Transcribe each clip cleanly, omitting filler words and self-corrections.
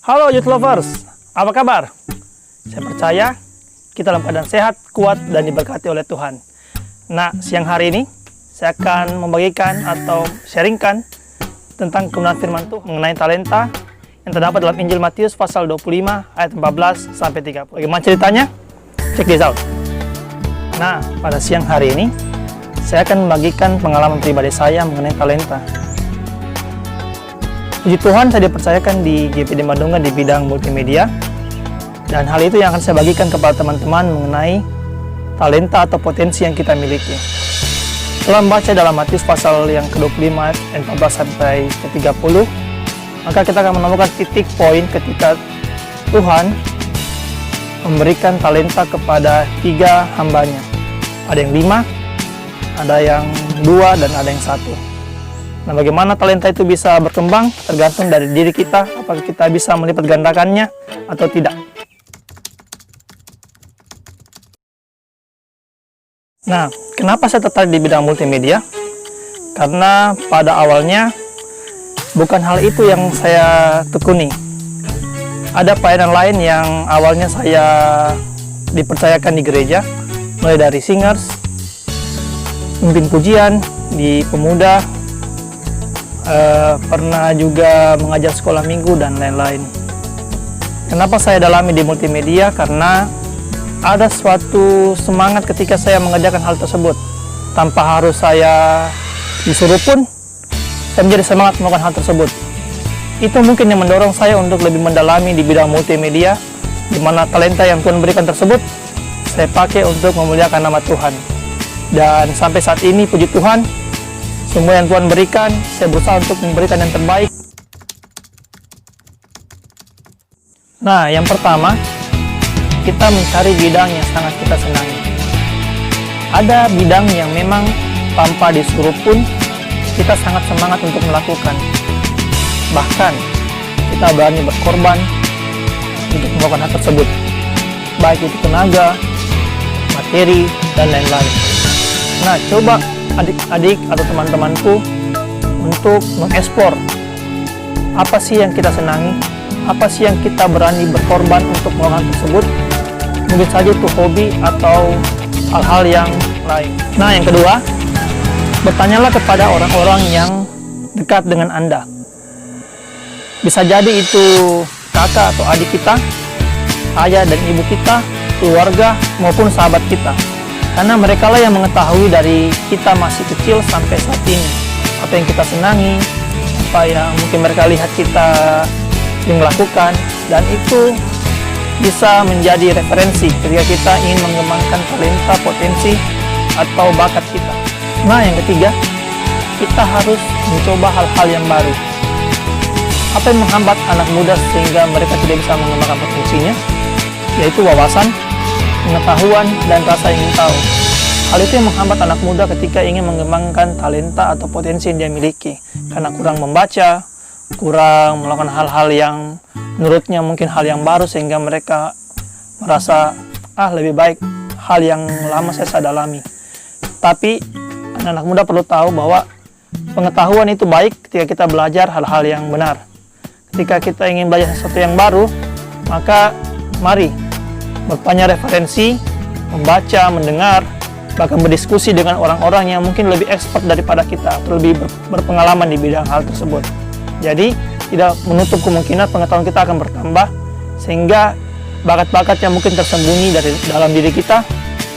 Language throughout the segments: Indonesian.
Halo youth lovers, apa kabar? Saya percaya kita dalam keadaan sehat, kuat, dan diberkati oleh Tuhan. Nah, siang hari ini saya akan membagikan atau sharingkan tentang kebenaran firman Tuhan mengenai talenta yang terdapat dalam Injil Matius pasal 25 ayat 14 sampai 30. Bagaimana ceritanya? Check this out. Nah, pada siang hari ini saya akan membagikan pengalaman pribadi saya mengenai talenta. Puji Tuhan, saya dipercayakan di GPD Madunga di bidang multimedia, dan hal itu yang akan saya bagikan kepada teman-teman mengenai talenta atau potensi yang kita miliki. Setelah membaca dalam Matius pasal yang ke-25 ayat 14 sampai ke-30, maka kita akan menemukan titik poin ketika Tuhan memberikan talenta kepada 3 hambanya. Ada yang 5, ada yang 2, dan ada yang 1. Nah, bagaimana talenta itu bisa berkembang tergantung dari diri kita, apakah kita bisa melipat gandakannya atau tidak. Nah, kenapa saya tertarik di bidang multimedia? Karena pada awalnya bukan hal itu yang saya tekuni. Ada pelayanan lain yang awalnya saya dipercayakan di gereja, mulai dari singers, pemimpin pujian, di pemuda, pernah juga mengajar sekolah minggu dan lain-lain. Kenapa saya dalami di multimedia? Karena ada suatu semangat ketika saya mengerjakan hal tersebut. Tanpa harus saya disuruh pun, saya menjadi semangat melakukan hal tersebut. Itu mungkin yang mendorong saya untuk lebih mendalami di bidang multimedia, di mana talenta yang Tuhan berikan tersebut saya pakai untuk memuliakan nama Tuhan. Dan sampai saat ini, puji Tuhan, semua yang Tuhan berikan, saya berusaha untuk memberikan yang terbaik. Nah, yang pertama, kita mencari bidang yang sangat kita senangi. Ada bidang yang memang tanpa disuruh pun, kita sangat semangat untuk melakukan. Bahkan, kita berani berkorban untuk melakukan hal tersebut. Baik itu tenaga, materi, dan lain-lain. Nah, coba adik-adik atau teman-temanku untuk mengeksplor apa sih yang kita senangi, apa sih yang kita berani berkorban untuk melakukan tersebut. Mungkin saja itu hobi atau hal-hal yang lain. Nah, yang kedua, bertanyalah kepada orang-orang yang dekat dengan Anda. Bisa jadi itu kakak atau adik kita, ayah dan ibu kita, keluarga, maupun sahabat kita. Karena mereka lah yang mengetahui dari kita masih kecil sampai saat ini, apa yang kita senangi, apa yang mungkin mereka lihat kita sering lakukan, dan itu bisa menjadi referensi ketika kita ingin mengembangkan talenta, potensi, atau bakat kita. Nah, yang ketiga, kita harus mencoba hal-hal yang baru. Apa yang menghambat anak muda sehingga mereka tidak bisa mengembangkan potensinya? Yaitu wawasan, pengetahuan, dan rasa ingin tahu. Hal itu yang menghambat anak muda ketika ingin mengembangkan talenta atau potensi yang dia miliki, karena kurang membaca, kurang melakukan hal-hal yang menurutnya mungkin hal yang baru, sehingga mereka merasa lebih baik hal yang lama saya dalami. Tapi anak muda perlu tahu bahwa pengetahuan itu baik ketika kita belajar hal-hal yang benar. Ketika kita ingin belajar sesuatu yang baru, maka mari bertanya referensi, membaca, mendengar, bahkan berdiskusi dengan orang-orang yang mungkin lebih expert daripada kita, atau lebih berpengalaman di bidang hal tersebut. Jadi, tidak menutup kemungkinan pengetahuan kita akan bertambah, sehingga bakat-bakat yang mungkin tersembunyi dari dalam diri kita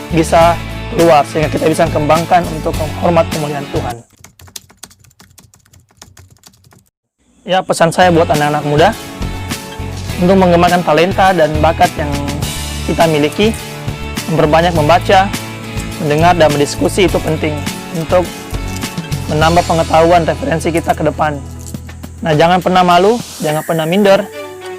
bisa keluar, sehingga kita bisa kembangkan untuk menghormat kemuliaan Tuhan. Ya, pesan saya buat anak-anak muda, untuk mengembangkan talenta dan bakat yang kita miliki, memperbanyak membaca, mendengar, dan berdiskusi itu penting untuk menambah pengetahuan referensi kita ke depan. Nah, jangan pernah malu, jangan pernah minder,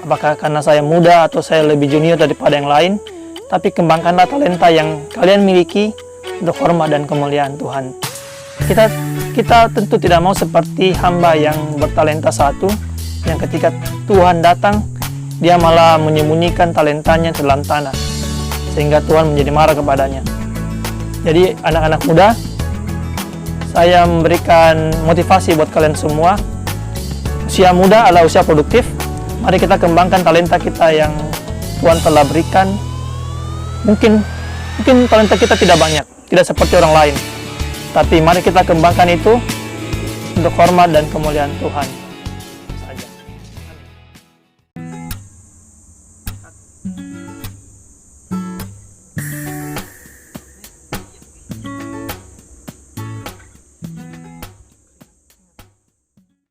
apakah karena saya muda atau saya lebih junior daripada yang lain, tapi kembangkanlah talenta yang kalian miliki untuk hormat dan kemuliaan Tuhan. Kita tentu tidak mau seperti hamba yang bertalenta satu, yang ketika Tuhan datang, dia malah menyembunyikan talentanya ke dalam tanah, sehingga Tuhan menjadi marah kepadanya. Jadi anak-anak muda, saya memberikan motivasi buat kalian semua. Usia muda adalah usia produktif, Mari kita kembangkan talenta kita yang Tuhan telah berikan. Mungkin talenta kita tidak banyak, tidak seperti orang lain. Tapi mari kita kembangkan itu untuk hormat dan kemuliaan Tuhan saja. Amin.